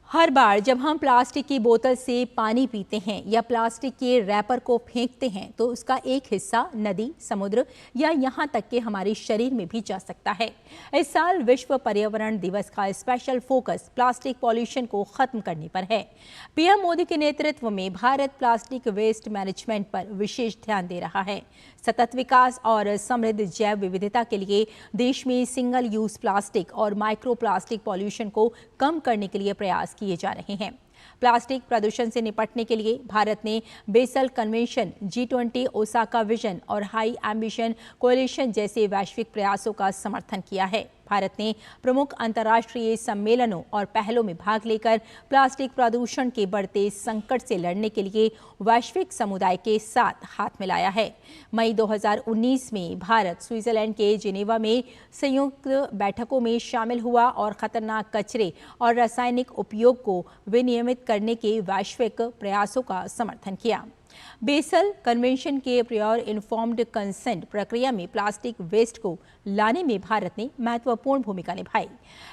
हर बार जब हम प्लास्टिक की बोतल से पानी पीते हैं या प्लास्टिक के रैपर को फेंकते हैं तो उसका एक हिस्सा नदी, समुद्र या यहाँ तक कि हमारे शरीर में भी जा सकता है। इस साल विश्व पर्यावरण दिवस का स्पेशल फोकस प्लास्टिक पॉल्यूशन को खत्म करने पर है। पीएम मोदी के नेतृत्व में भारत प्लास्टिक वेस्ट मैनेजमेंट पर विशेष ध्यान दे रहा है। सतत विकास और समृद्ध जैव विविधता के लिए देश में सिंगल यूज प्लास्टिक और माइक्रो प्लास्टिक पॉल्यूशन को कम करने के लिए प्रयास किए जा रहे हैं। प्लास्टिक प्रदूषण से निपटने के लिए भारत ने basal convention, G20 Osaka vision और हाई एम्बिशन कोलिशन जैसे वैश्विक प्रयासों का समर्थन किया है। भारत ने प्रमुख अंतर्राष्ट्रीय सम्मेलनों और पहलों में भाग लेकर प्लास्टिक प्रदूषण के बढ़ते संकट से लड़ने के लिए वैश्विक समुदाय के साथ हाथ मिलाया है। मई 2019 में भारत स्विट्जरलैंड के जिनेवा में संयुक्त बैठकों में शामिल हुआ और खतरनाक कचरे और रासायनिक उपयोग को विनियमित करने के वैश्विक प्रयासों का समर्थन किया। बेसल कन्वेंशन के प्रायर इन्फॉर्म्ड कंसेंट प्रक्रिया में प्लास्टिक वेस्ट को लाने में भारत ने महत्वपूर्ण भूमिका निभाई।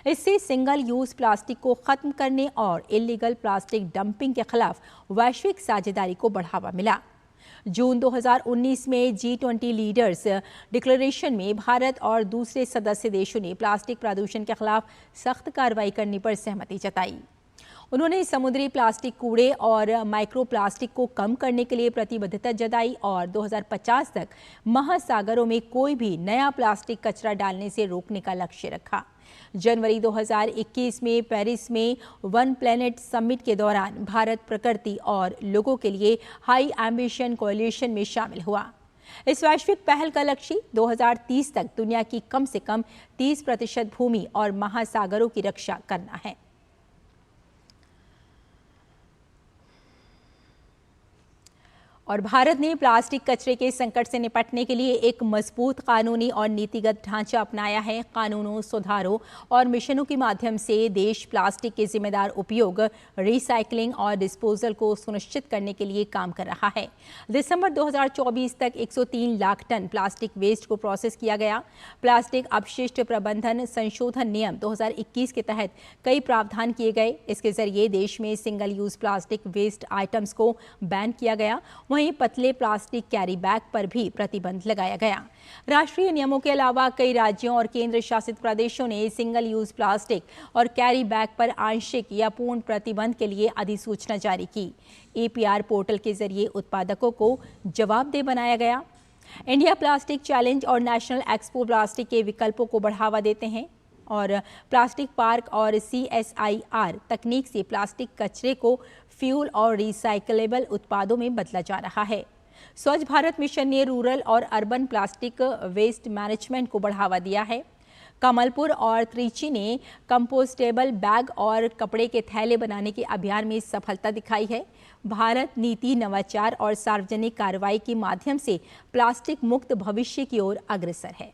इससे सिंगल यूज प्लास्टिक को खत्म करने और इलीगल प्लास्टिक डंपिंग के खिलाफ वैश्विक साझेदारी को बढ़ावा मिला। जून 2019 में G20 लीडर्स डिक्लेरेशन में भारत और दूसरे सदस्य देशों ने प्लास्टिक प्रदूषण के खिलाफ सख्त कार्रवाई करने पर सहमति जताई। उन्होंने समुद्री प्लास्टिक कूड़े और माइक्रो प्लास्टिक को कम करने के लिए प्रतिबद्धता जताई और 2050 तक महासागरों में कोई भी नया प्लास्टिक कचरा डालने से रोकने का लक्ष्य रखा। जनवरी 2021 में पेरिस में वन प्लेनेट समिट के दौरान भारत प्रकृति और लोगों के लिए हाई एम्बिशन कोलिशन में शामिल हुआ। इस वैश्विक पहल का लक्ष्य 2030 तक दुनिया की कम से कम 30% भूमि और महासागरों की रक्षा करना है। और भारत ने प्लास्टिक कचरे के संकट से निपटने के लिए एक मजबूत कानूनी और नीतिगत ढांचा अपनाया है। कानूनों, सुधारों और मिशनों के माध्यम से देश प्लास्टिक के जिम्मेदार उपयोग, रिसाइकलिंग और डिस्पोजल को सुनिश्चित करने के लिए काम कर रहा है। दिसंबर 2024 तक 103 लाख टन प्लास्टिक वेस्ट को प्रोसेस किया गया। प्लास्टिक अपशिष्ट प्रबंधन संशोधन नियम 2021 के तहत कई प्रावधान किए गए। इसके जरिए देश में single use plastic waste items को बैन किया गया। वहीं पतले प्लास्टिक कैरी बैग पर भी प्रतिबंध लगाया गया। राष्ट्रीय नियमों के अलावा कई राज्यों और केंद्र शासित प्रदेशों ने सिंगल यूज प्लास्टिक और कैरी बैग पर आंशिक या पूर्ण प्रतिबंध के लिए अधिसूचना जारी की। APR पोर्टल के जरिए उत्पादकों को जवाबदेह बनाया गया। इंडिया प्लास्टिक चैलेंज और नेशनल एक्सपो प्लास्टिक के विकल्पों को बढ़ावा देते हैं और प्लास्टिक पार्क और CSIR तकनीक से प्लास्टिक कचरे को फ्यूल और रिसाइकलेबल उत्पादों में बदला जा रहा है। स्वच्छ भारत मिशन ने रूरल और अर्बन प्लास्टिक वेस्ट मैनेजमेंट को बढ़ावा दिया है। कमलपुर और त्रिची ने कंपोस्टेबल बैग और कपड़े के थैले बनाने के अभियान में सफलता दिखाई है। भारत नीति, नवाचार और सार्वजनिक कार्रवाई के माध्यम से प्लास्टिक मुक्त भविष्य की ओर अग्रसर है।